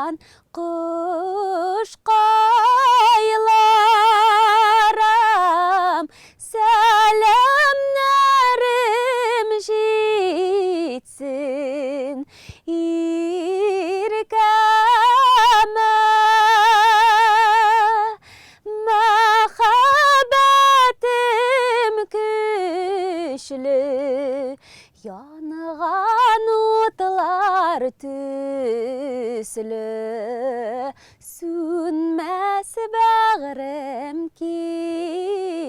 Jan kuş kaylarım selamlarım jitsin irkeme mehabetim güçlü yanğan otlar tüslü sönmez bağrım kişin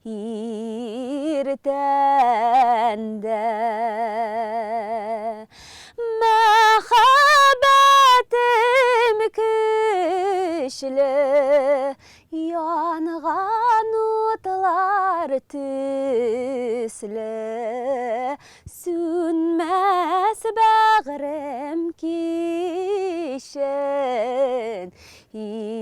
irtende mehabetim güçlü yanğan otlar tüslü sönmez bağrım kişin irtende.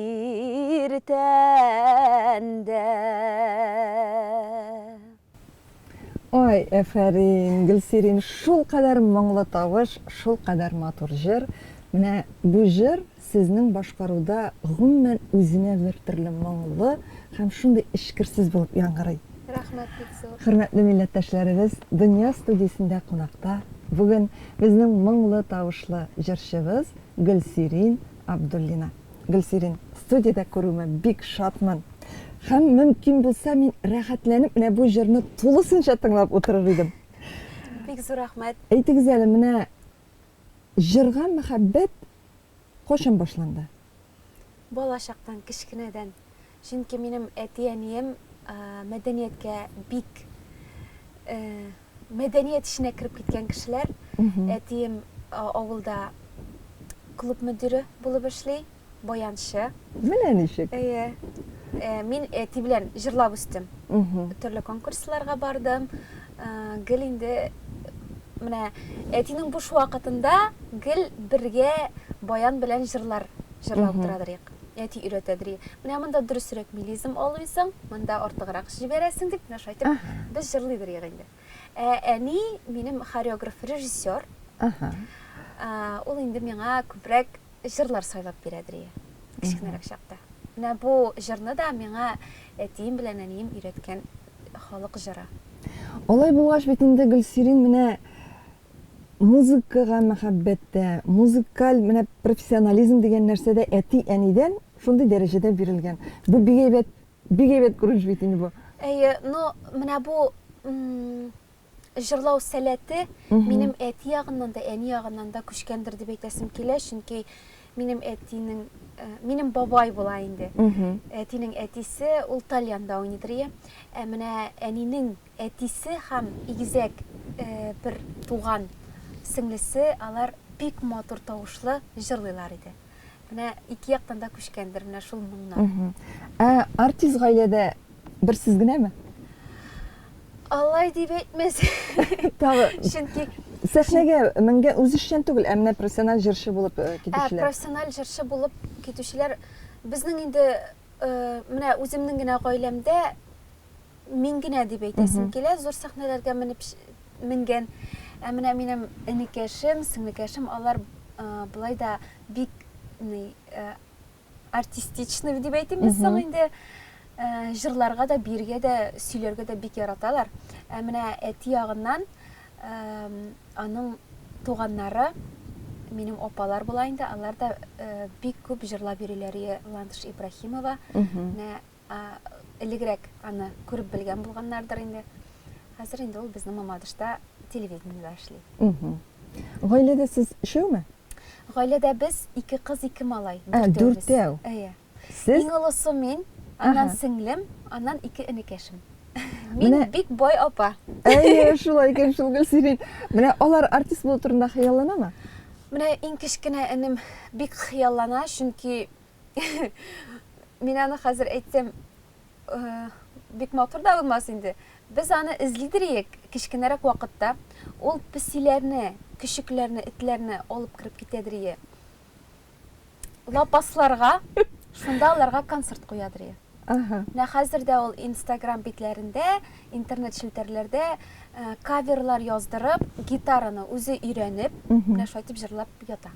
Ой, әфәрин, Гөлсерин, шул кадәр моңлы тавыш, шул кадәр матур җыр. Менә бу җыр сезнең башкаруда гомумән үзенә бер төрле моңлы һәм шундый эчкерсез булып яңгырый. Рәхмәт бик зур. Хөрмәтле милләттәшләребез, Дөнья студиясендә кунакта бүген безнең моңлы тавышлы җырчыбыз Гөлсерин Абдуллина. Гөлсерин, студиядә күрүемә бик шатмын. Һәм мөмкин булса мин рәхәтләнеп менә бу җырны тулысынча тыңлап утырыр идем. Бик зур рәхмәт. Әйтегез әле, менә җырга мәхәббәт кайчан башланды? Бала чактан, кичкенәдән. Чөнки минем әти-әнием мәдәнияткә бик мәдәният эшенә кереп киткән кешеләр. Әтием авылда клуб мөдире булып эшли, баянчы. Менә ничек? Мин әти белән җырлап үстем. Төрле конкурсларга бардым. Гел инде менә әтинең буш вакытында гел бергә баян белән җырлап утырадыр. Әти өйрәтәдер. Менә монда дөресрәк милизм алыйсың, монда артыграк җибәрәсең дип менә шайтып без җырлыйдыр инде. Әни минем хореограф, режиссер. Ул инде миңа күбрәк җырлар сайлап бирәдер. Кичкенәрәк чакта. Менә бу җырны да миңа әтием белән әнием өйрәткән халык җыры. Алай булгач бит инде Гөлсерин менә музыкага мәхәббәттә, музыкаль менә профессионализм дигән нәрсәдә әти-әнидән шундый дәрәҗәдә бирелгән. Бу бик әйбәт күренеш бит инде бу. Менә бу җырлау сәләте минем әти ягыннан да, әни ягыннан да күчкәндер дип әйтәсем килә, чөнки минем бабай була инде. Әтинең әтисе ул Тальянда уйныйдыр. Менә әнинең әтисе һәм игезәк бер туган сеңлесе, алар бик матур тавышлы җырлыйлар иде. Менә ике яктан да күчкәндер менә шул моңнар. Артист гаиләдә бер сез генәме? Алай дип әйтмәс. Чөнки сәхнәгә менгән үзешчән түгел, менә профессиональ җырчы булып китүчеләр. Профессиональ җырчы булып китүчеләр безнең инде менә үземнең генә гаиләмдә мин генә дип әйтәсем килә, зур сәхнәләргә менгән. Менә минем энекәшем, сеңлекәшем, алар булай да бик артистичный дип әйтәбез инде. Җырларга да, биргә дә, сөйләргә дә бик яраталар. Менә әти ягыннан аның туганнары, минем апалар була инде, алар да бик күп җырлап йөриләр. Ландыш Ибрахимова, менә элегрәк аны күреп белгән булганнардыр инде. Хәзер инде ул безнең Мамадышта телевидениедә эшли. Гаиләдә сез шуме? Гаиләдә без 2 кыз, 2 малай. 4. Сез? Иң олысы мин, аннан сеңлем, аннан 2 энекәшем. Мин бик бай апа. Шулай икән шул Гөлсерин. Менә алар артист булу турында хыялланамы? Менә иң кичкенә энем бик хыяллана, чөнки мин аны хәзер әйтсәм бик матур да булмас инде. Без аны эзлидек кичкенәрәк вакытта. Ул песиләрне, küçüкләрне, итләрне алып кирип китәдер. Лапасларга, шунда аларга концерт куядыр. Менә хәзер дә ул Instagram битләрендә, интернет челтәрләрдә каверлар яздырып, гитараны үзе өйрәнеп, менә шайтып җырлап ята.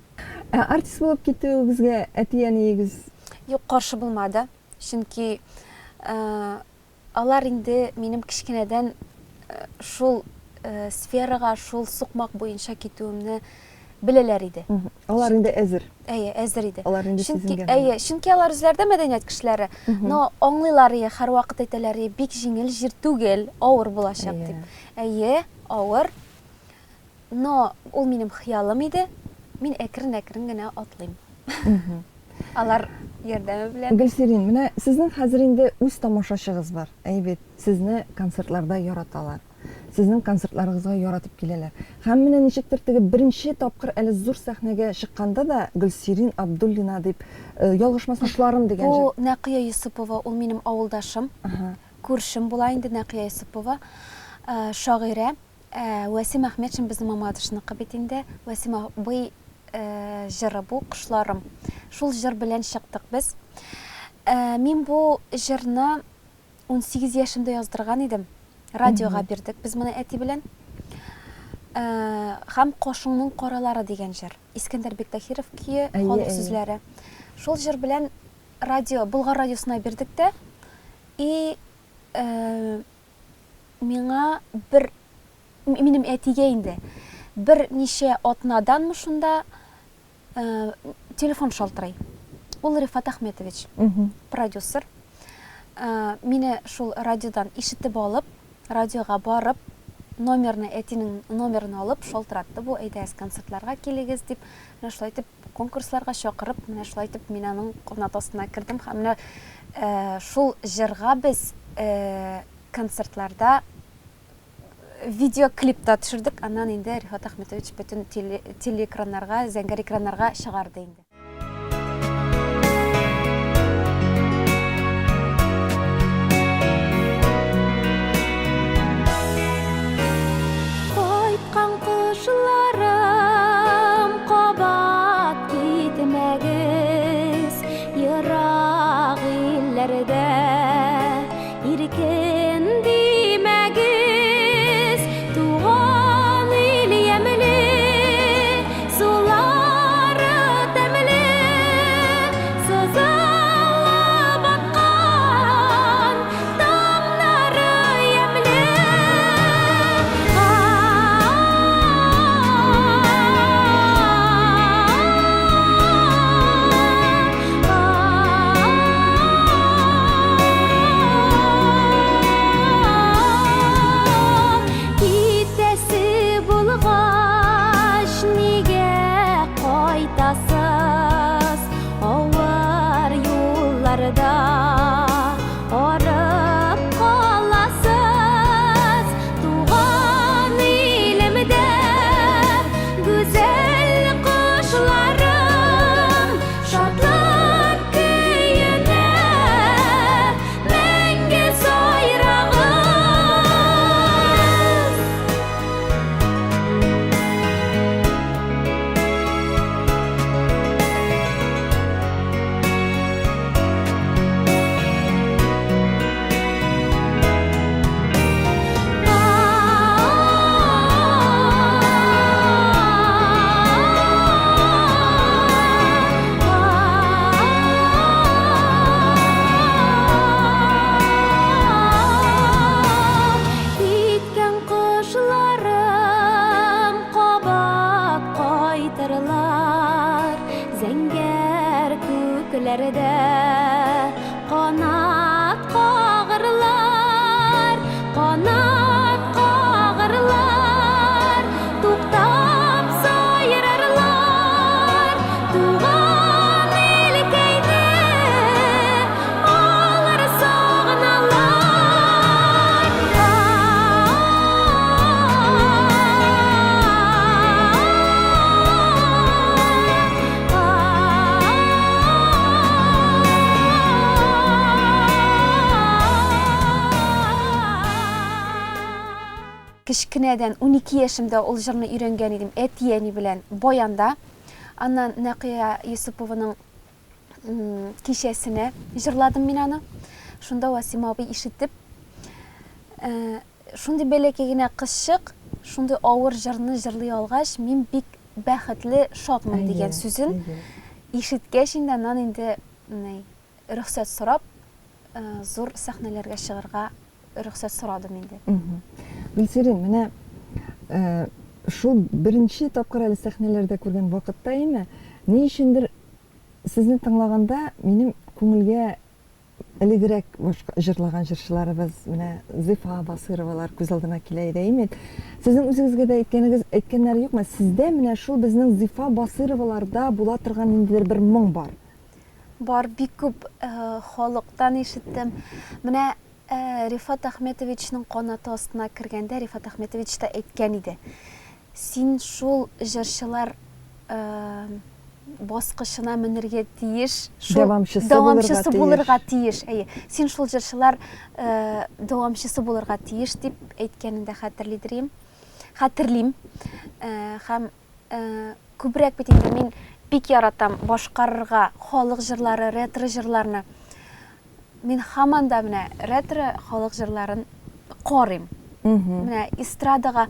Артист булып китүегезгә әти-әниегез Юк, каршы булмады. Чөнки алар инде минем кичкенәдән шул сферага, шул сукмак буенча китүемне беләләр иде. алар инде әзер. Әзер иде. Алар инде Чөнки сизенгән. чөнки алар үзләре дә мәдәният кешеләре. Но аңлыйлар, һәрвакыт әйтәләр, бик җиңел җир түгел, авыр булачак дип. Авыр. Но ул минем хыялым иде. Мин әкрен-әкрен генә атлыйм. Алар ярдәме белән. Гөлсерин, менә сезнең хәзер инде үз тамашачыгыз бар. Әйбет, сезне концертларда яраталар. Сезнең концертларыгызга яратып киләләр. Һәм менә ничектер теге беренче тапкыр әле зур сәхнәгә чыкканда да Гөлсерин Абдуллина дип ялгышмасам шуларым дигән Бу Нәкыя Юсупова, ул минем авылдашым. Күршем була инде Нәкыя Юсупова. Шагыйрә. Васим Әхмәтшин безнең мамадышныкы бит инде. Васим абый җыры бу кышларым. Шул җыр белән чыктык без. Мин бу җырны 18 яшымда яздырган идем. Радиога бирдек без моны әти белән. Һәм Кошыңның каралары дигән җыр. Искәндәр Бектахиров кие, халык сүзләре. Шул җыр белән радио, Болгар радиосына бирдек тә. И миңа минем әтигә инде бер ничә атнаданмы шунда телефон шалтырый. Ул Рифат Әхмәтович, продюсер. Мине шул радиодан ишетеп алып, радиога барып, номерны, әтинең номерын алып, шалтыратты. Бу әйдәгез концертларга килегез дип, менә шулай итеп конкурсларга чакырып, менә шулай итеп мин аның комнатасына кердем. Һәм менә шул җырга без концертларда видеоклип та төшердек. Аннан инде Рифат Әхмәтович бөтен телеэкраннарга, зәңгәр экраннарга чыгарды инде. Кичкенәдән 12 яшымда ул җырны өйрәнгән идем әти-әни белән Баянда. Аннан Нәкыя Юсупованың кичәсенә җырладым мин аны. Шунда Васим абый ишетеп, шундый бәләкәй генә кызчык, шундый авыр җырны җырлый алгач, мин бик бәхетле, шатмын дигән сүзен ишеткәч инде аннан инде рөхсәт сорап зур сәхнәләргә чыгарга рөхсәт сорадым инде. Гөлсирин, менә шул беренче тапкыр әле сәхнәләрдә күргән вакытта име, ни өчендер сезне тыңлаганда минем күңелгә элегрәк җырлаган җырчыларыбыз, менә Зифа Басыровалар күз алдыма килә иде име. Сезнең үзегезгә дә әйткәннәр юкмы? Сездә менә шул безнең Зифа Басыроваларда була торган ниндидер бер моң бар. Бар, бик күп халыктан ишеттем. Менә Рифат Ахметовичның канаты астына кергәндә Рифат Ахметович та әйткән иде. Син шул җырчылар баскычына менергә тиеш, шул дәвамчысы булырга тиеш. Син шул җырчылар дәвамчысы булырга тиеш дип әйткәнен дә хәтерлим. Һәм күбрәк бит инде мин бик яратам башкарырга халык җырлары, ретро җырларны. Мин һаман да менә ретро халык җырларын карыйм. Менә эстрадага,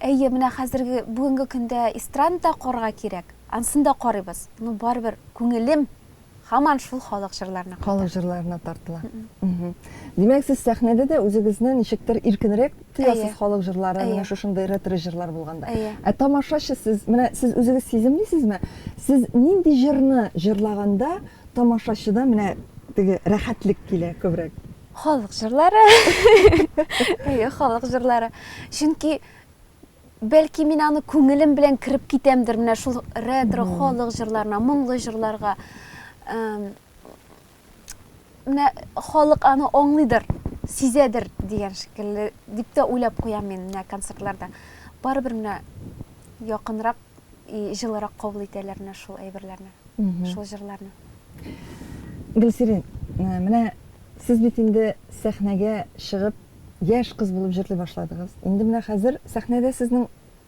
менә хәзерге бүгенге көндә эстрадада карарга кирәк. Ансын да карыйбыз. Ну барыбер күңелем һаман шул халык җырларына. Халык җырларына тартыла. Димәк, сез сәхнәдә дә үзегезне ничектер иркенрәк тоясыз халык җырлары, менә шушындай ретро җырлар булганда. Тамашачы сез, менә сез үзегез сиземлисезме? Сез нинди җырны җырлаганда тамашачыда менә теге рәхәтлек килә күбрәк? Халык җырлары. Халык җырлары. Чөнки бәлки мин аны күңелем белән кирип китәмдер менә шул ретро халык җырларына, моңлы җырларга. Менә халык аны аңлыйдыр, сизәдер дигән шикелле дип тә уйлап куям мин менә концертларда. Барыбер менә якынрак, җылырак кабул итәләр менә шул әйберләрне, шул җырларны. Гөлсирин, менә сез бит инде сәхнәгә чыгып яшь кыз булып җырлый башладыгыз. Инде менә хәзер сәхнәдә сезнең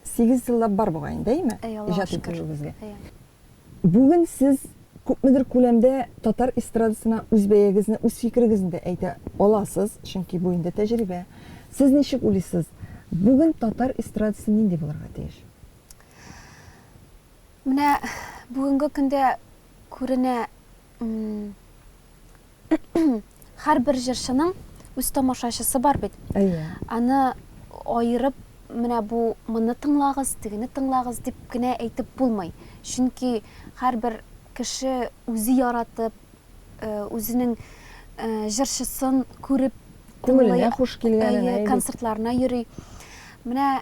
8 еллап бар бугай инде, әйме? Иҗат итүегезгә. Бүген сез күпмедер күләмдә татар эстрадасына үз бәягезне, үз фикерегезне әйтә аласыз, чөнки бу инде тәҗрибә. Сез ничек уйлыйсыз? Бүген татар эстрадасы нинди булырга тиеш? Менә бүгенге көндә күренә һәрбер җырчының үз тамашачысы бар бит. Аны аерып, менә бу моны тыңлагыз, тигене тыңлагыз дип кенә әйтеп булмый. Чөнки һәрбер кеше үзе яратып, үзенең җырчысын күреп, күңеленә хуш килгәнен концертларына йөри. Менә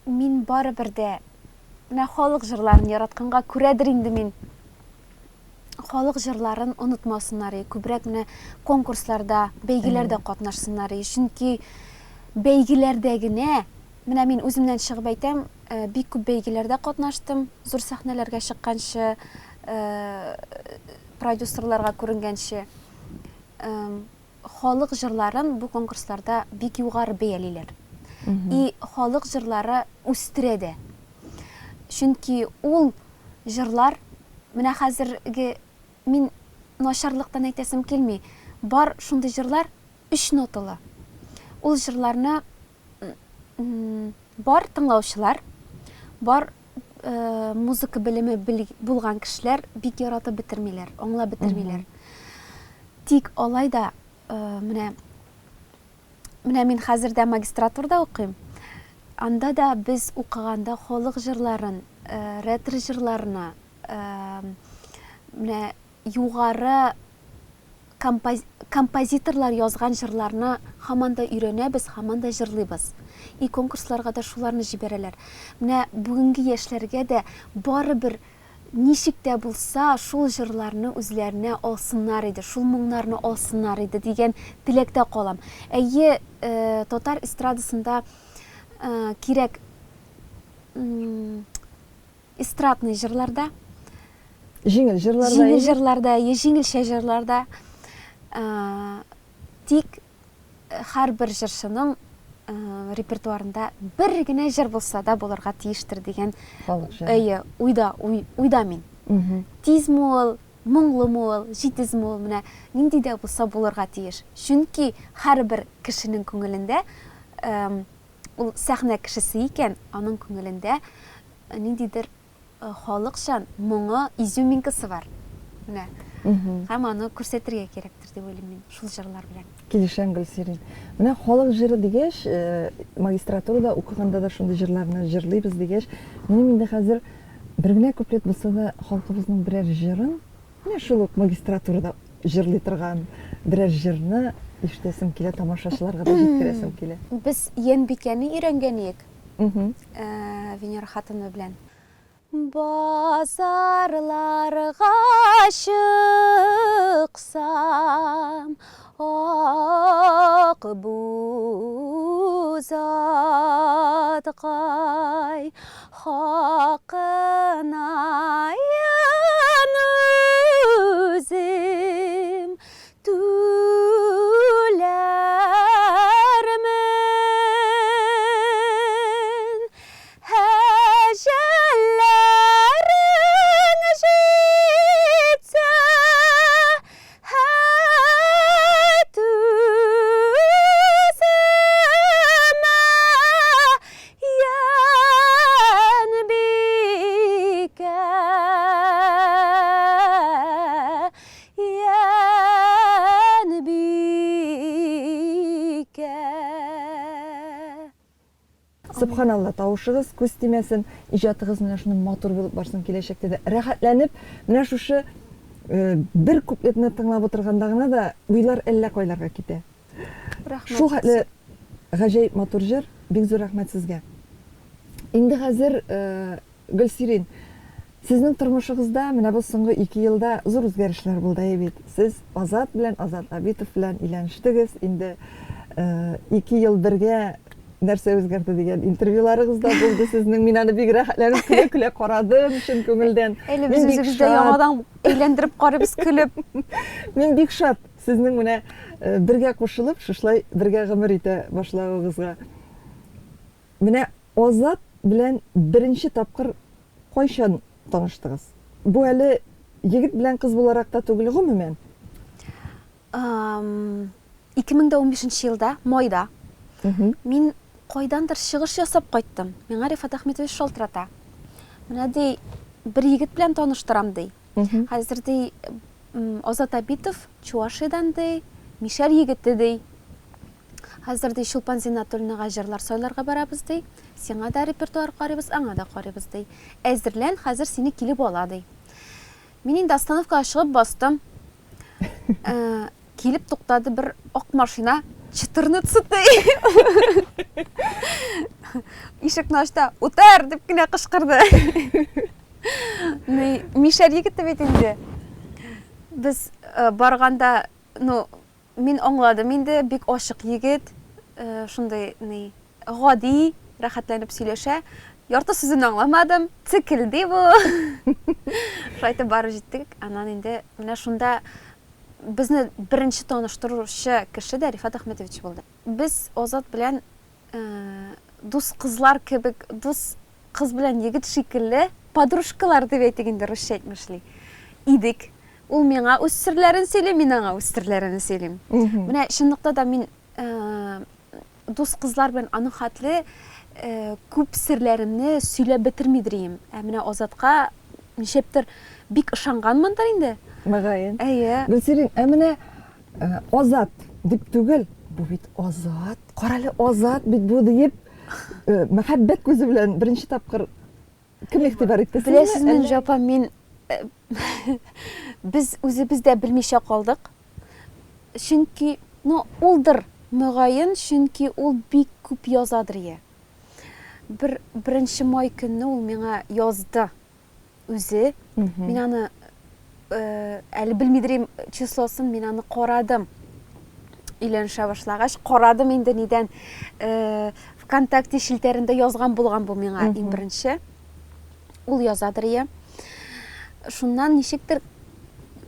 мин барыбер дә менә халык җырларын яратканга күрәдер инде мин халык җырларын онытмасыннар, күбрәк менә конкурсларда, бәйгеләрдә катнашсыннар. Чөнки бәйгеләрдә генә, менә мин үземнән чыгып әйтәм, бик күп бәйгеләрдә катнаштым, зур сәхнәләргә чыкканчы, продюсерларга күренгәнче, халык җырларын бу конкурсларда бик югары бәялиләр. И халык җырлары үстерә дә. Чөнки ул җырлар, менә хәзерге мин начарлыктан әйтәсем килми, бар шундый җырлар 3 ноталы. Ул җырларны бар тыңлаучылар, бар музыка белеме булган кешеләр бик яратып бетермиләр, аңлап бетермиләр. Тик алай да менә мин хәзердә магистратурада укыйм. Анда да без укыганда халык җырларын, ретро җырларны, менә югары композиторлар язган җырларны һаман да өйрәнәбез, һаман да җырлыйбыз. И конкурсларга да шуларны җибәрәләр. Менә бүгенге яшьләргә дә барыбер ничек тә булса шул җырларны үзләренә алсыннар иде, шул моңнарны алсыннар иде дигән теләктә калам. Татар эстрадасында кирәк эстрадный җырларда, җиңел җырларда, җиңелчә җырларда тик һәрбер җырчының репертуарында бер генә җыр булса да булырга тиештер дигән уйда мин. Тизмол, моңлымол, җитезмол, менә нинди дә булса булырга тиеш. Чөнки һәрбер кешенең күңелендә ул сәхнә кешесе икән, аның күңелендә ниндидер халыкчан моңы изюминкасы бар. Менә. Һәм аны күрсәтергә кирәктер дип уйлыйм мин шул җырлар белән. Килешәм, Гөлсирин. Менә халык җыры дигәч, магистратурада укыганда да шундый җырларны җырлыйбыз дигәч, минем инде хәзер бер генә куплет булса да халкыбызның берәр җырын, менә шул ук магистратурада җырлый торган берәр җырны ишетәсем килә, тамашачыларга да җиткерәсем килә. Без Янбикәне өйрәнгән идек. Венера хатыны белән. Базарларга чыксам, ак бузаткай, хакына үзем түләрмен. Әҗәлләрең җитсә, һәт үземә, Янбикә, Янбикә. Субханалла, тавышыгыз күз тимәсен, иҗатыгыз менә шуның матур булып барсын, киләчәктә дә рәхәтләнеп, менә шушы бер куплетны тыңлап утырганда гына да уйлар әллә кайларга китә. Рәхмәт. Шул хәтле гаҗәеп матур җыр, бик зур рәхмәт сезгә. Инде хәзер Гөлсирин, сезнең тормышыгызда менә бу соңгы 2 елда зур үзгәрешләр булды бит. Сез Азат белән, Азат Абитов белән өйләнештегез. Инде 2 ел бергә нәрсә үзгәрде дигән интервьюларыгыз да булды сезнең. Мин аны бик рәхәтләнеп көлә-көлә карадым чын күңелдән. Әле без үзебездә яңадан әйләндереп карыйбыз көлеп. Мин бик шат сезнең менә бергә кушылып, шушлай бергә гомер итә башлагыгызга. Менә Азат белән беренче тапкыр кайчан таныштыгыз? Бу әле егет белән кыз буларак та түгел гомумән. 2015 елда, майда, мин кайдандыр чыгыш ясап кайттым. Миңа Рифат Әхметович шалтырата. Менә ди, бер егет белән таныштырам ди. Хәзер ди, Азат Абитов Чувашидан ди, Мишәр егете ди. Хәзер ди Шулпан Зиннатуллинага җырлар сайларга барабыз ди. Сиңа да репертуар карыйбыз, аңа да карыйбыз ди. Әзерлән, хәзер сине килеп ала ди. Мин инде остановкага чыгып бастым. Килеп туктады бер ак машина, 14 ди. Ишекне ачты, "Утар" дип кенә кычкырды. Мишәр егете бит инде. Без барганда, мин аңладым инде, бик ашык егет, шундай гади, рәхәтләнеп сөйләшә. Ярты сүзен аңламадым, текилди бу. Шайтып барып җиттек. Аннан инде менә шунда безне беренче таныштыручы кеше дә Рифат Әхметович булды. Без Азат белән дус кызлар кебек, дус кыз белән егет шикелле подружкалар дип әйтик инде русча әйтмешли. Идек. Ул миңа үз серләрен сөйли, мин аңа үз серләрен сөйлим. Менә чынлыкта да мин дус кызлар белән аның хәтле күп серләремне сөйләп бетермидерим. Менә Азатка ничептер бик ышанганмындыр инде. Мәгәен. Әйе. Гөлсирин, менә Азат дип түгел, бу бит Азат. Каралы Азат бит бу дип мәхәббәт күзе белән беренче тапкыр кем игътибар итте? Беләсезме, Жапа, мин без үзебездә белмичә калдык. Чөнки, улдыр мөгаен, чөнки ул бик күп язадыр ия. Беренче май көнне ул миңа язды үзе. Мин аны әле белмидерим числосын, мин аны карадым. Өйләнешә башлагач, карадым инде нидән ВКонтакте шилтәрендә язган булган бу миңа иң беренче. Ул язадыр ия. Шуннан ничектер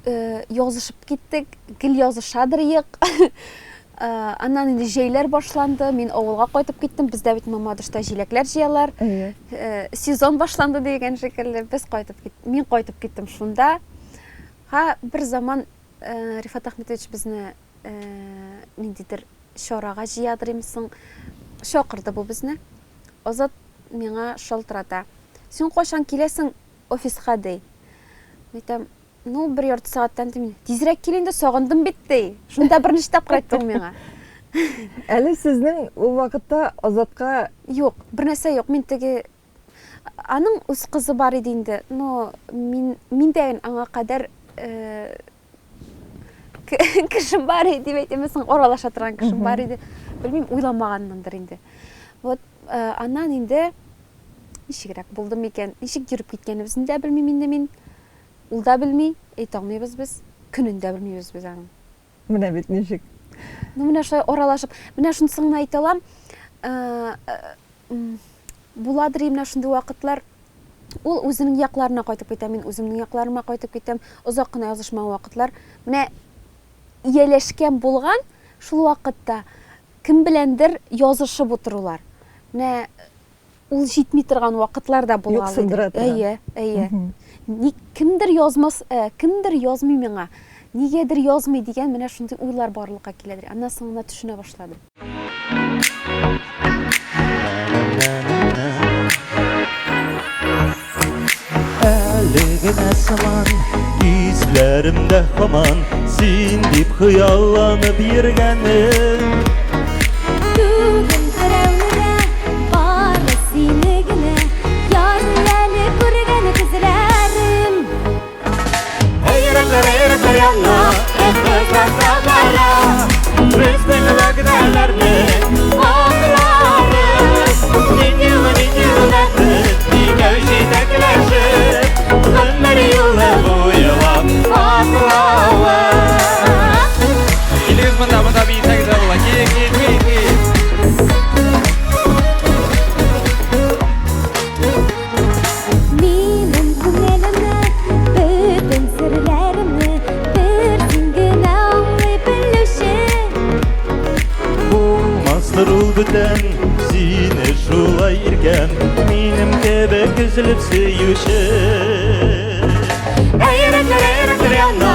язышып киттек, гел язышадыр ик. Аннан инде җәйләр башланды, мин авылга кайтып киттем. Бездә бит Мамадышта җиләкләр җыялар. Сезон башланды дигән шикелле, мин кайтып киттем шунда. Бер заман Рифат Әхметович безне ниндидер чарага җыядыр имсең, шакырды бу безне. Азат миңа шалтырата. Син кайчан киләсең офисқа дей. Айтам, ну, бір ярты сағаттан деймін. Тезірек келейін де соғындым бит дей. Шунда бірінші тапқыр айтты ол меңа. Әлі сезнең ул вакытта Азатка Юк, бір нәрсе юк. Мен теге аның үз кызы бар иде инде. Но мин дә аңа кадәр кешем бар иде дип әйтәмсең, аралаша торган кешем бар иде. Белмим, уйламаганмындыр инде. Вот аннан инде ничегрәк булды микән? Ничек йөреп киткәнебезне дә белмим инде мин. Ул да белми, әйтә алмыйбыз без. Көнен дә белмибез без аның. менә бит ничек. Ну, менә шулай аралашып, менә шунысын әйтә алам. Буладыр менә шундый вакытлар. Ул үзенең якларына кайтып китә, мин үземнең якларыма кайтып китәм. Озак кына язышмаган вакытлар. Менә ияләшкән булган шул вакытта кем беләндер язышып утырулар. Менә ул җитми торган вакытлар да булган. Юксындыра тора. Әйе. Кемдер язмас, кемдер язмый миңа. Нигәдер язмый дигән менә шундый уйлар барлыкка киләдер. Аннан соң гына төшенә башладым. Әлегенә сыман, изләремдә һаман син дип хыялланып йөргәнем. Түгел берәүне бары сине генә ярләне күргән күзләрем. Әйрәкләр янна, әфәтләр бара, безнең вәгъдәләрне аңлары. Нинди бәхет, нигә җитәкләшеп, гомер юлы буйлап атлавы. Килегез монда битәк дә була, кил. Минем күңелемне, бөтен серләремне бер син генә аңлый белүче. Булмастыр ул бүтән, сине шулай иркән, минем кебек өзелеп сөюче. Әйрәкләр янна,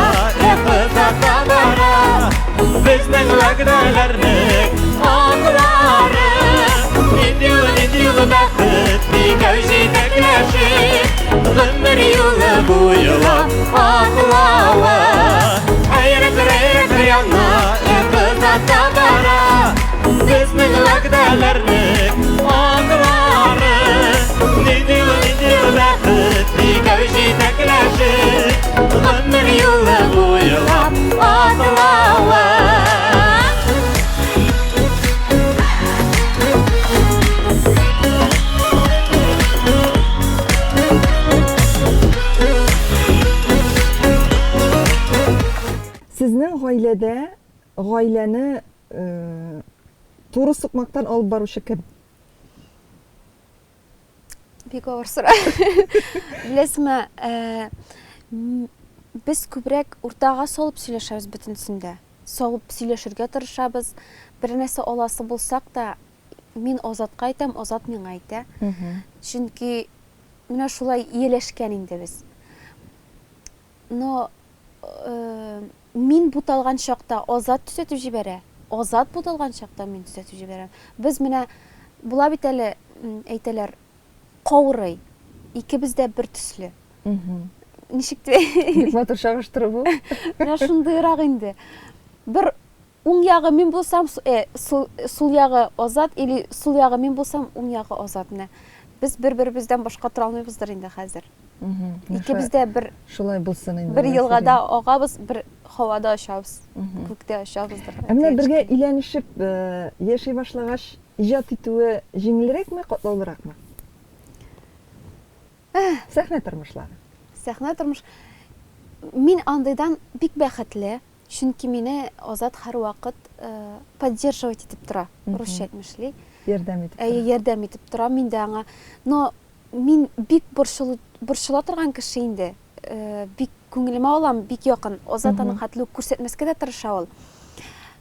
әфәтләр бара, безнең вәгъдәләрне аңлары. Нинди бәхет, нигә җитәкләшеп, гомер юлы буйлап атлавы. Әйрәкләр янна, әфәтләр бара, безнең вәгъдәләрне аңлары. Нинди бәхет, нигә җитәкләшеп, гомер юлы буйлап атлавы. Сезнең гаиләне туры сукмактан алып баручы кем? Бик авыр сора. Беләсезме, без күбрәк уртага салып сөйләшәбез бөтенсендә. Салып сөйләшергә тырышабыз. Бер нәрсә аласы булсак та, мин Азатка әйтәм, Азат миңа әйтә. Чөнки менә шулай ияләшкән инде без. Но мин буталган чакта Азат төзәтеп җибәрә. Азат буталган чакта мин төзәтеп җибәрәм. Без менә була бит әле әйтәләр каурый. Икебез дә бер төсле. Ничек Бик матур чагыштыру бу. менә шундыйрак инде. Бер уң ягы мин булсам, сул ягы Азат, или сул ягы мин булсам, уң ягы Азат. Менә без бер-беребездән башка тора алмыйбыздыр инде хәзер. Икебез дә бер Шулай булсын инде. бер елгада агабыз, бер һавада очабыз, күктә очабыздыр. Менә бергә иләнешеп яши башлагач, иҗат итүе җиңелрәкме, катлаулыракмы? Сәхнә тормышлары. Сәхнә тормыш. Мин андайдан бик бәхетле, чөнки мине Азат һәр вакыт поддерживать итеп тора. Русча әйтмешли. Ярдәм итеп. Ярдәм итеп тора мин дә аңа. Но мин бик борчыла торган кеше инде. Бик күңелемә алам, бик якын. Азат аның хәтле күрсәтмәскә дә тырыша ул.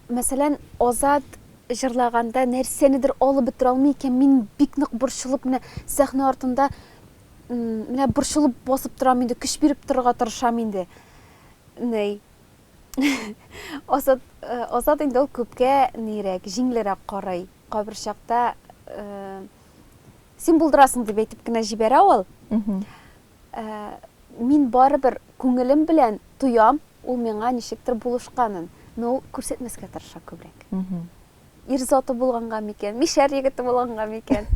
Мәсәлән, Азат җырлаганда нәрсәнедер алып бетә алмый икән, мин бик нык борчылып, менә сәхнә артында менә борчылып басып торам инде, көч биреп торырга тырышам инде. Ней. Азат инде ул күпкә нирәк, җиңелрәк карый. Кайбер чакта син булдырасың дип әйтеп кенә җибәрә ул. мин барыбер күңелем белән тоям, ул миңа ничектер булышканын, но ул күрсәтмәскә тырыша күбрәк. Ир заты булганга микән, мишәр егете булганга микән.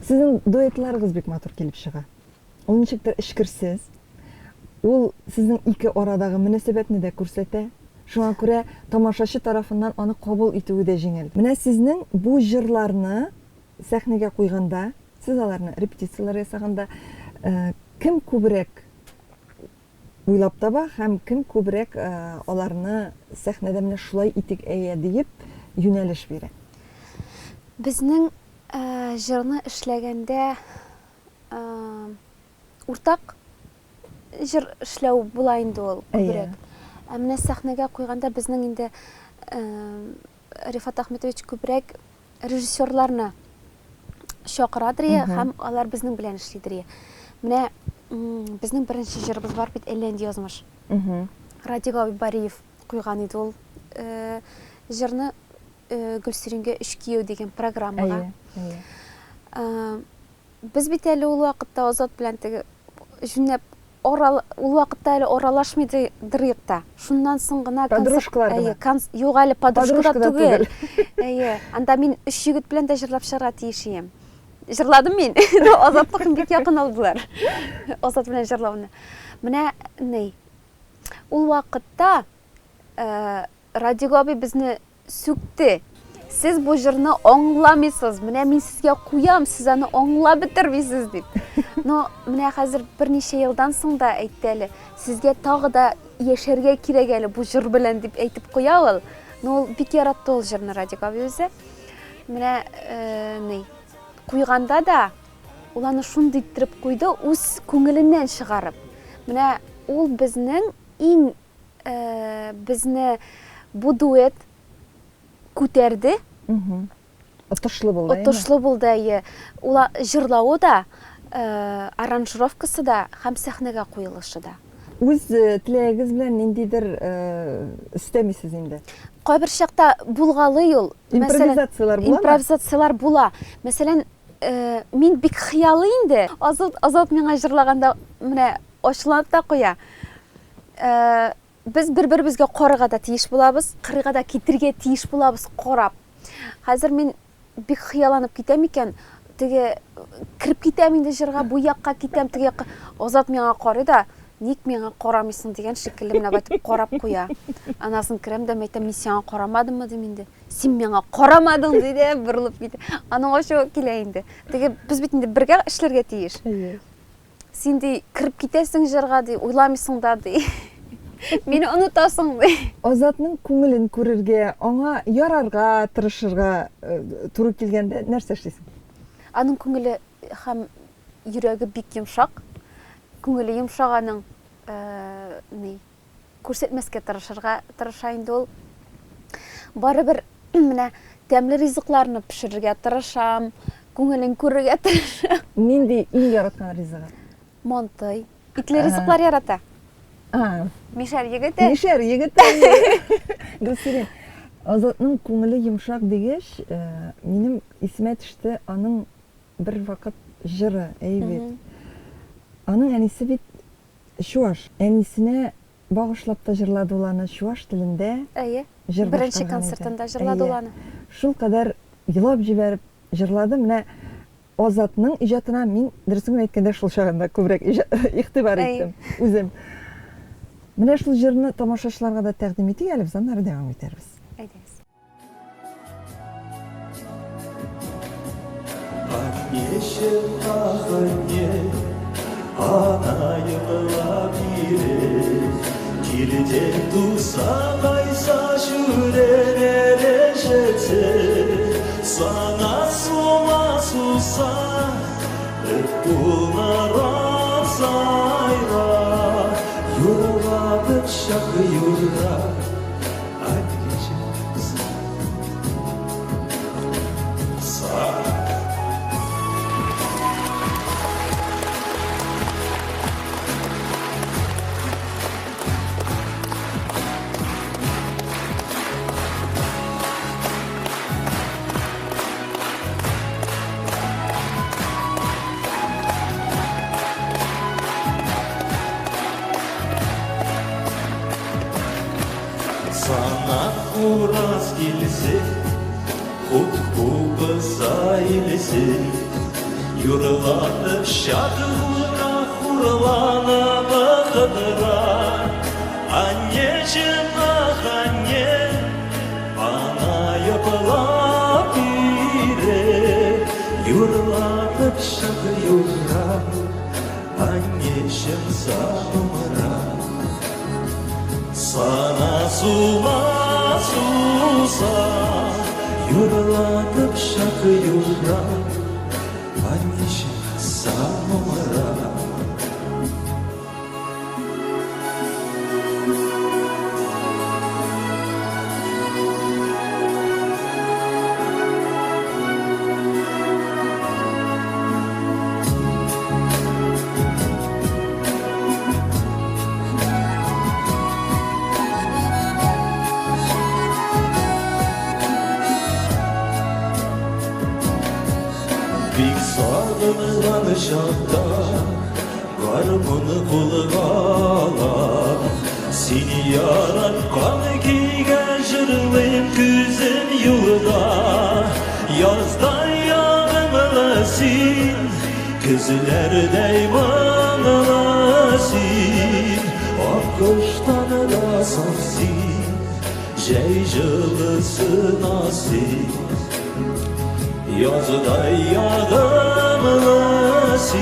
Сезнең дуэтларыгыз бик матур килеп чыга. Ул ничектер эшкерсез. Ул сезнең ике арадагы мөнәсәбәтне дә күрсәтә. Шуңа күрә тамашачы тарафыннан аны кабул итүе дә җиңел. Менә сезнең бу җырларны сәхнәгә куйганда, сез аларны репетицияләр ясаганда, кем күбрәк уйлап таба һәм кем күбрәк аларны сәхнәдә менә шулай итик әйе диеп юнәлеш бирә? Безнең җырны эшләгәндә уртак җыр эшләү була инде ул күбрәк. Ә менә сәхнәгә куйганда безнең инде Рифат Ахметович күбрәк режиссерларны чакырадыр һәм алар безнең белән эшлидер. Менә безнең беренче җырыбыз бар бит «Әлләнди язмыш». Радига Бариев куйган иде ул җырны Гөлсирингә «Өч кияү» дигән программага. Без бит әле ул вакытта Азат белән теге җүнәп ул вакытта әле аралашмыйдыр та. Шуннан соң гына юк әле подружка да түгел. Анда мин өч егет белән дә җырлап чыгара тиеш идем. Җырладым мин. Азатлыкым бик якын алдылар. Азат белән җырлауны. Менә ул вакытта Радига абый безне сүкте. Сез бу җырны аңламыйсыз. Менә мин сезгә куям, сез аны аңлап бетермисез дип. Но менә хәзер берничә елдан соң да әйтте әле. Сезгә тагы да яшәргә кирәк әле бу җыр белән дип әйтеп куя ул. Но ул бик яратты ул җырны Радига абый үзе. Менә куйганда да ул аны шундый иттереп куйды, үз күңеленнән чыгарып. Менә ул безнең иң безне бу дуэт күтәрде. Отышлы булды. Отышлы булды. Ул җырлавы да, аранжировкасы да һәм сәхнәгә куелышы да. Үз теләгегез белән ниндидер өстәмисез инде? Кайбер чакта булгалы ул. Импровизациялар була. Мәсәлән, мин бик хыялы инде. Азат миңа җырлаганда менә ачылып та куя. Без бер-беребезгә карарга да тиеш булабыз, кырыйга да китергә тиеш булабыз карап. Хәзер мин бик хыялланып китәм икән, теге кирип китәм инде җырга, бу якка китәм, теге якка. Азат миңа карый да, ник миңа карамыйсың дигән шикелле менә байтып карап куя. Анасын керәм дә әйтәм, мин сиңа карамадыммы дим инде. Син миңа карамадың диде, борылып китә. Аның ачуы килә инде. Теге без бит инде бергә эшләргә тиеш. Син ди кирип китәсең җырга ди, уйламыйсың да ди. Мине онытасың ди. Азатның күңелен күрергә, аңа ярарга, тырышырга туры килгәндә нәрсә эшлисең? Аның күңеле һәм йөрәге бик йомшак. Күңеле йомшаганың күрсәтмәскә тырыша инде ул. Барыбер менә тәмле ризыкларны пешерергә тырышам, күңелен күрергә тырышам. Нинди иң яраткан ризыгы? Манты. Итле ризыклар ярата. Мишәр егете. Мишәр егете. Гөлсирин, Азатның күңеле йомшак дигәч, минем исемә төште аның бер вакыт җыры, әйбәт. Аның әнисе бит чуаш. Әнисенә багышлап та җырлады ул аны чуаш телендә. Беренче концертында җырлады ул аны. Шул кадәр елап җибәреп җырлады. Менә Азатның иҗатына мин дөресен әйткәндә шул чагында күбрәк игътибар иттем үзем. Менә шул җырны тамашачыларга да тәкъдим итик әле, без аннары дәвам итәрбез. Әйдәгез. Yeşil kahve ana yığıla bilir Girecek dursa kaysa şurelere şetse Sana soma susa Bunlara sayra Yola bıçak yurda Hadi geçin Sağ ураз келсе, құт қуқыса елесе, юрлатып шатыра хурланып қыдыра. Anneciğim ah anne, ana yapıla bire, yurlatıp şakıyura, anneciğim sanımıra. Sana sula susa, yurlatıp şakıyura, anneciğim sanımıra. Big sağlığından şahta, karmını bulgala. Seni yaratkan kiygen jırlayım küzün yılda. Yazda yağmurlasın, kızlerde imanlasın. Akıştan da safsın, ceycılısın asin. Yazda yağmurlasın,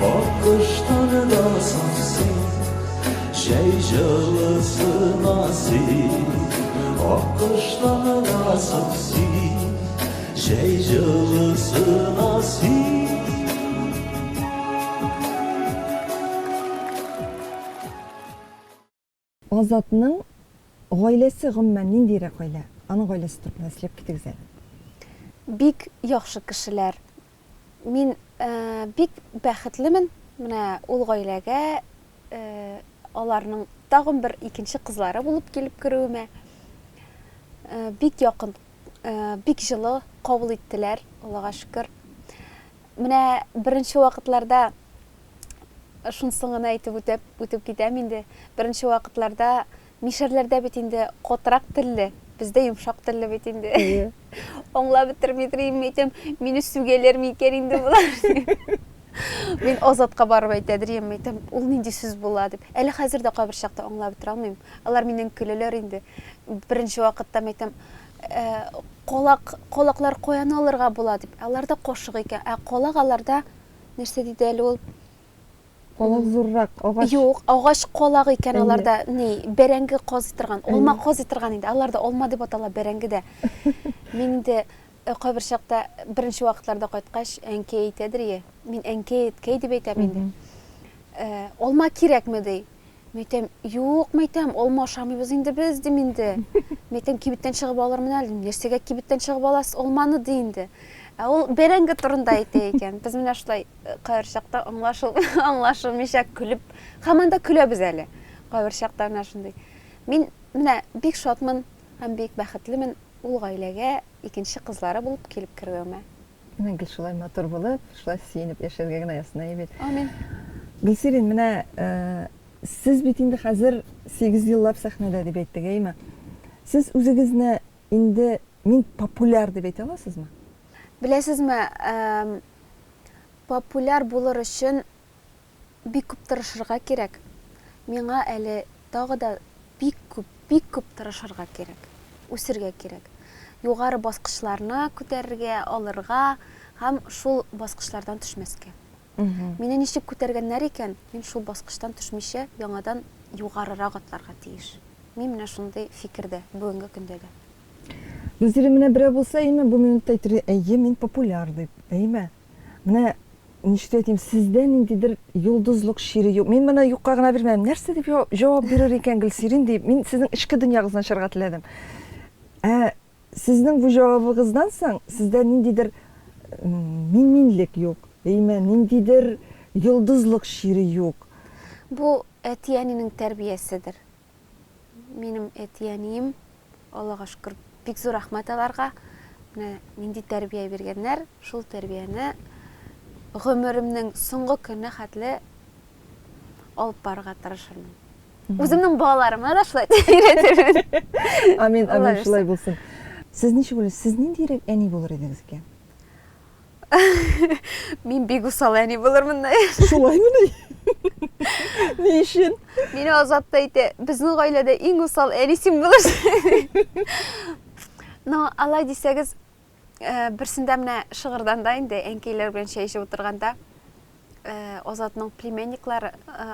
akıştan da safsın. Ceycılısın asin, akıştan da safsın. Ceycılısın asin. Азатның гаиләсе гомумән ниндирәк гаилә? Аның гаиләсе турында сөйләп китегез әле. Бик яхшы кешеләр. Мин бик бәхетлемен. Менә ул гаиләгә аларның тагын бер икенче кызлары булып килеп керүемә бик якын, бик җылы кабул иттеләр, Аллага шөкер. Менә беренче вакытларда шунысын гына әйтеп үтеп китәм инде. Беренче вакытларда мишәрләрдә бит инде катырак телле, бездә йомшак телле бит инде. Аңлап бетермидем, әйтәм, мине сүгәләр микән инде булар. Мин Азатка барып әйтәдем, әйтәм, ул нинди сүз була дип. Әле хәзер дә кайбер чакта аңлап бетер алмыйм. Алар миннән көләләр инде. Беренче вакытта әйтәм, колаклар каян алырга була дип. Алар да кошык икән. Колак аларда нәрсә диде әле ул? Колак зуррак, агач. Юк, агач колак икән аларда. Ни, бәрәңге казый торган, алма казый торган инде. Аларда алма дип атала бәрәңгедә. Мин инде кайбер чакта беренче вакытларда кайткач әнкәй әйтәдер, мин әнкәй дип әйтәм инде. Алма кирәкме ди? Мәйтәм, юк, мәйтәм, алма ашамыйбыз инде без дим инде. Мәйтәм, кибеттән чыгып алырмын әле. Нәрсәгә кибеттән чыгып аласыз алманы ди инде. Ул бәрәңге турында әйтә икән. Без менә шулай кайбер чакта аңлашылмыйча көлеп, һаман да көләбез әле. Кайбер чакта менә шундый. Мин менә бик шатмын һәм бик бәхетлемен ул гаиләгә икенче кызлары булып килеп керүемә. Менә гел шулай матур булып, шулай сөенеп яшәргә генә ясына бит. Амин. Гөлсирин, менә сез бит инде хәзер 8 еллап сәхнәдә дип әйттегезме? Сез үзегезне инде мин популяр дип әйтә аласызмы? Беләсезме, популяр булыр өчен бик күп тырышырга кирәк. Миңа әле тагы да бик күп тырышырга кирәк. Үсергә кирәк. Югары баскычларны күтәрергә, алырга һәм шул баскычлардан төшмәскә. Мине ничек күтәргәннәр икән, мин шул баскычтан төшмичә яңадан югарырак атларга тиеш. Мин менә шундый фикердә бүгенге көндә дә. Гөлсирин, менә берәү булса, әйме бу минутта әйтер, әйе, мин популяр дип. Әйме. Менә ничек әйтим, сездә ниндидер йолдызлык шире юк. Мин моны юкка гына бирмәм. Нәрсә дип җавап бирер икән Гөлсирин дип. Мин сезнең ичке дөньягыздан чыгарга теләдем. Сезнең бу җавабыгыздан соң сездә ниндидер минлек юк. Әйме, ниндидер йолдызлык шире юк. Бу әтиянинең тәрбияседер. Минем әтияним, Аллага шөкер, бик зур рәхмәт аларга. Менә нинди тәрбия биргәннәр, шул тәрбияне гомеремнең соңгы көне хәтле алып барырга тырышырмын. Үземнең балаларыма да шулай өйрәтермен. Амин, Алла амин, шулай булсын. Сез ничек уйлыйсыз? Сез ниндирәк әни булыр идегез икән? Мин бик усал әни булырмын. Шулаймы ни? Ни өчен? Мине Азат та әйтә, безнең гаиләдә иң усал әни син булырсың. Но алай дисәгез, берсендә менә Шыгырданда инде әнкәйләр белән чәй эчеп утырганда, Азатның племянниклары,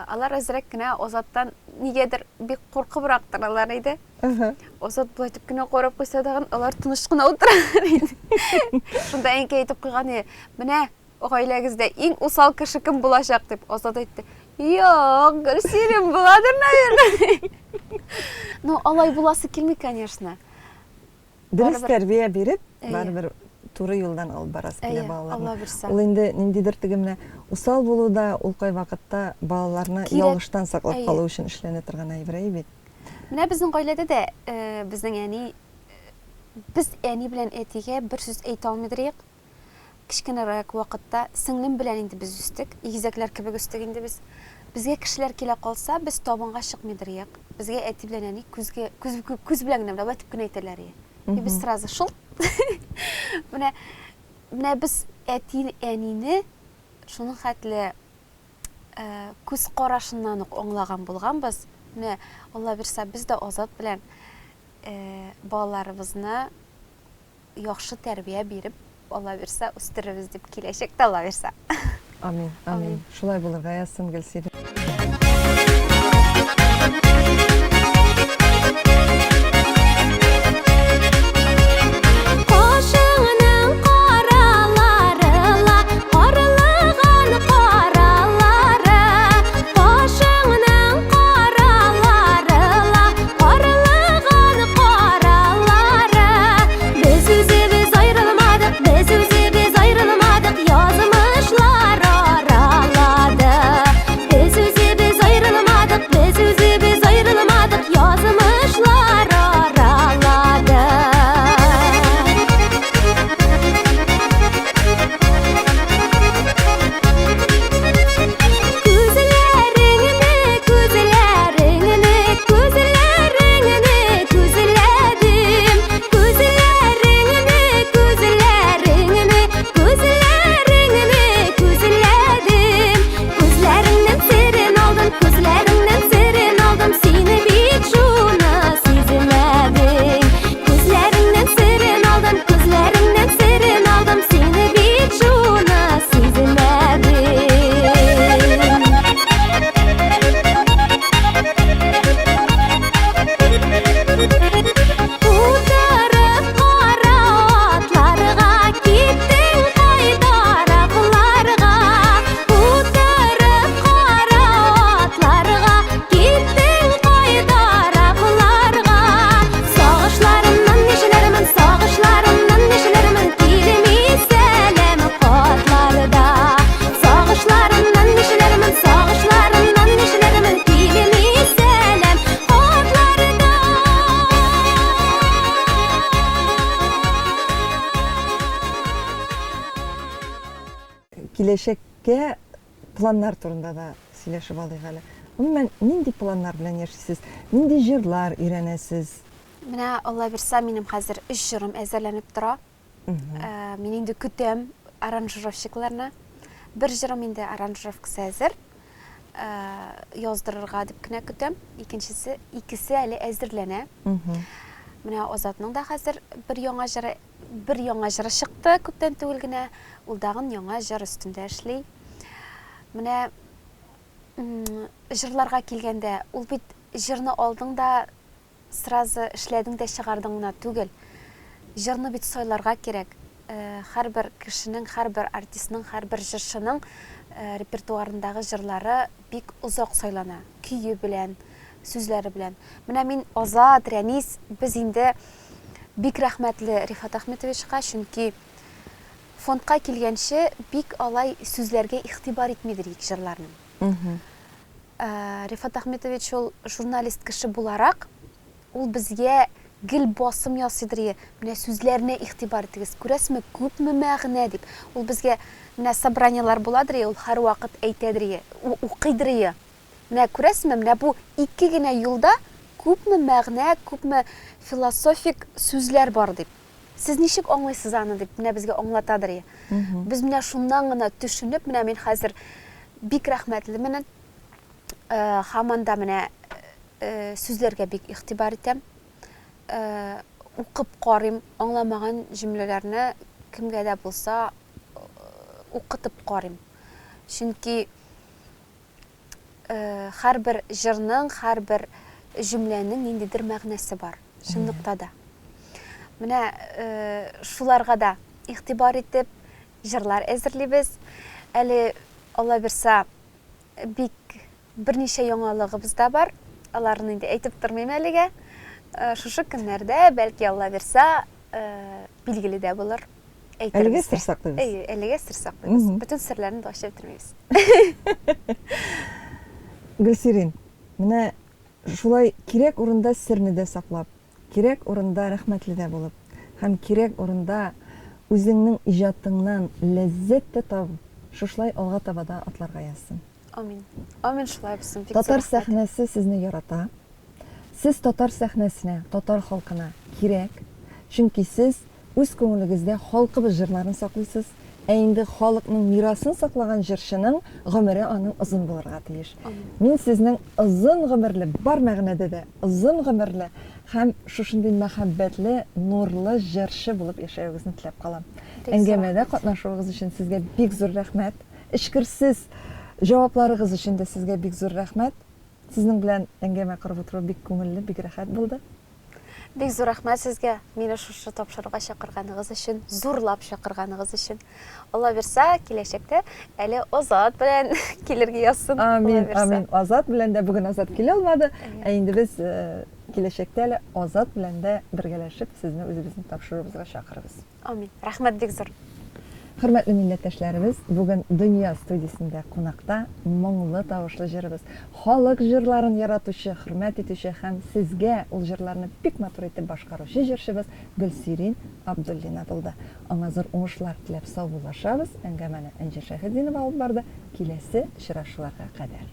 алар әзрәк кенә Азаттан нигәдер бик куркыбрак торалар иде. Азат булай итеп кенә карап куйса дагы, алар тыныч кына утыралар иде. Шунда әнкәй әйтеп куйган, менә гаиләгездә иң усал кеше кем булачак дип. Азат әйтте, юк, Гөлсирин буладыр, наверное. Ну, алай буласы килми, конечно. Дөрес Барыбер. тәрбия биреп, Әйе. барыбер туры юлдан алып барасы килә Әйе, балаларны. Алла бирсә. Ул инде ниндидер теге менә усал булуда, ул кай вакытта балаларны Кирәк. ялгыштан саклап Әйе. калу өчен эшләнә торган әйбер бит. Менә безнең гаиләдә дә безнең әни, без әни белән әтигә бер сүз әйтә алмыйдык. Кичкенәрәк вакытта сеңлем белән инде без үстек, игезәкләр кебек үстек инде без. Безгә кешеләр килә калса, без табынга чыкмыйдык. Безгә әти белән әни күз белән генә булып кенә әйтәләр. И без сразу шул. Менә без әти әнине шуның хәтле күз карашыннан ук аңлаган булганбыз. Менә Алла бирсә, без дә Азат белән балаларыбызны яхшы тәрбия биреп, Алла бирсә, үстеребез дип киләчәктә Алла бирсә. Амин, амин. Шулай булырга язсын Гөлсирин. Кошыңның караларыла, каралыган каралары. Кошыңның караларыла, каралыган каралары. Без үзебез аерылмадык, без үзебез аерылмадык, язмышлар аралады. Без үзебез аерылмадык, без үзебез аерылмадык, язмышлар аралады. Күзләреңне, күзләреңне, күзләреңне күзләдем. Күзләреңне, күзләреңне, күзләреңне күзләдем. Күзләреңнән серен алдым, күзләреңнән серен алдым, сине бик шуны сизмәдең. Күзләреңнән серен алдым, күзләреңнән серен алдым, сине бик шуны сизмәдең. Утырып кара атларга, киттең кайдаракыларга. Утырып кара атларга, киттең кайдаракыларга. Сагышларымнан нишелермен, сагышларымнан нишелермен, килми сәлем катларда. Сагышларымнан нишелермен, сагышларымнан нишелермен, килми сәлем катларда. Киләчәккә планнар турында да сөйләшеп алыйк әле. Гомумән, нинди планнар белән яшисез? Нинди җырлар өйрәнәсез? Менә Алла бирсә, минем хәзер 3 җырым әзерләнеп тора. Мин инде көтәм аранжировщикларны. Бер җырым инде аранжировкасы әзер. Яздырырга дип кенә көтәм. Икесе әле әзерләнә. Менә Азатның да хәзер бер яңа җыры чыкты күптән түгел генә. Ул дагын яңа җыр өстендә эшли. Менә җырларга килгәндә, ул бит җырны алдың да сразу эшләдең дә чыгардың гына түгел. Җырны бит сайларга кирәк. Һәрбер кешенең, һәрбер артистның, һәрбер җырчының репертуарындагы җырлары бик озак сайлана. Көйе белән, сүзләре белән. Менә мин Азат, Рәнис, без инде бик рәхмәтле Рифат Әхмәтовичка, чөнки фондка килгәнче бик алай сүзләргә игътибар итмидер җырларны. Рифат Әхмәтович ул журналист кеше буларак, ул безгә гел басым ясыйдыр, менә сүзләренә игътибар итегез. Күрәсезме, күпме мәгънә дип. Ул безгә менә собраниялар буладыр, ул һәр вакыт әйтәдер, укыйдыр. Менә күрәсезме, менә бу ике генә юлда күпме мәгънә, күпме философик сүзләр бар дип. Сез ничек аңлайсыз аны дип, менә безгә аңлатадыр. Без менә шуннан гына төшенеп, менә мин хәзер бик рәхмәтлемен. Һаманда менә сүзләргә бик игътибар итәм. Укып карыйм, аңламаган җөмләләрне кемгә дә булса укытып карыйм. Чөнки һәрбер җырның, һәрбер җөмләнең ниндидер мәгънәсе бар. Чынлыкта да. Менә шуларга да игътибар итеп җырлар әзерлибез. Әле Алла бирсә бик берничә яңалыгыбыз да бар. Аларны инде әйтеп тормыйм әлегә. Шушы көннәрдә бәлки Алла бирсә билгеле дә булыр. Әлегә сер саклыйбыз. Әлегә сер саклыйбыз. Бүтән серләрне дә ачып тормыйбыз. Гөлсирин, менә шулай кирәк урында серне дә саклап, кирәк урында рәхмәтле дә булып, һәм кирәк урында үзеңнең иҗатыңнан ләззәт тә табып, шушлай алга таба да атларга язсын. Амин. Амин шулай булсын. Татар сәхнәсе сезне ярата. Сез татар сәхнәсенә, татар халкына кирәк. Чөнки сез үз күңелегездә халкыбыз җырларын саклыйсыз. Ә инде халыкның мирасын саклаган җырчының гомере аның озын булырга тиеш. Мин сезнең озын гомерле, бар мәгънәдә дә озын гомерле һәм шушындый мәхәббәтле, нурлы җырчы булып яшәвегезне теләп калам. Әңгәмәдә катнашуыгыз өчен сезгә бик зур рәхмәт. Эшкерсез җавапларыгыз өчен дә сезгә бик зур рәхмәт. Сезнең белән әңгәмә корып утыру бик күңелле, бик рәхәт булды. Бик зур рәхмәт сезгә, мине шушы тапшыруга чакырганыгыз өчен, зурлап чакырганыгыз өчен. Алла бирсә, киләчәктә әле Азат белән килергә язсын. Амин, амин. Азат белән дә бүгін Азат килә алмады. Ә инде без киләчәктә әле Азат белән дә бергәләшеп сезне үзебезнең тапшыруыбызга чакырабыз. Амин. Рәхмәт бик зур. Хөрмәтле милләттәшләребез, бүген Дөнья студиясендә кунакта моңлы тавышлы җырыбыз, халык җырларын яратучы, хөрмәт итүче һәм сезгә ул җырларны бик матур итеп башкаручы җырчыбыз Гөлсирин Абдуллина булды. Аңа зур уңышлар теләп саубуллашабыз. Әңгәмәне Әнҗә Шәһидинова алып барды. Киләсе очрашуларга кадәр.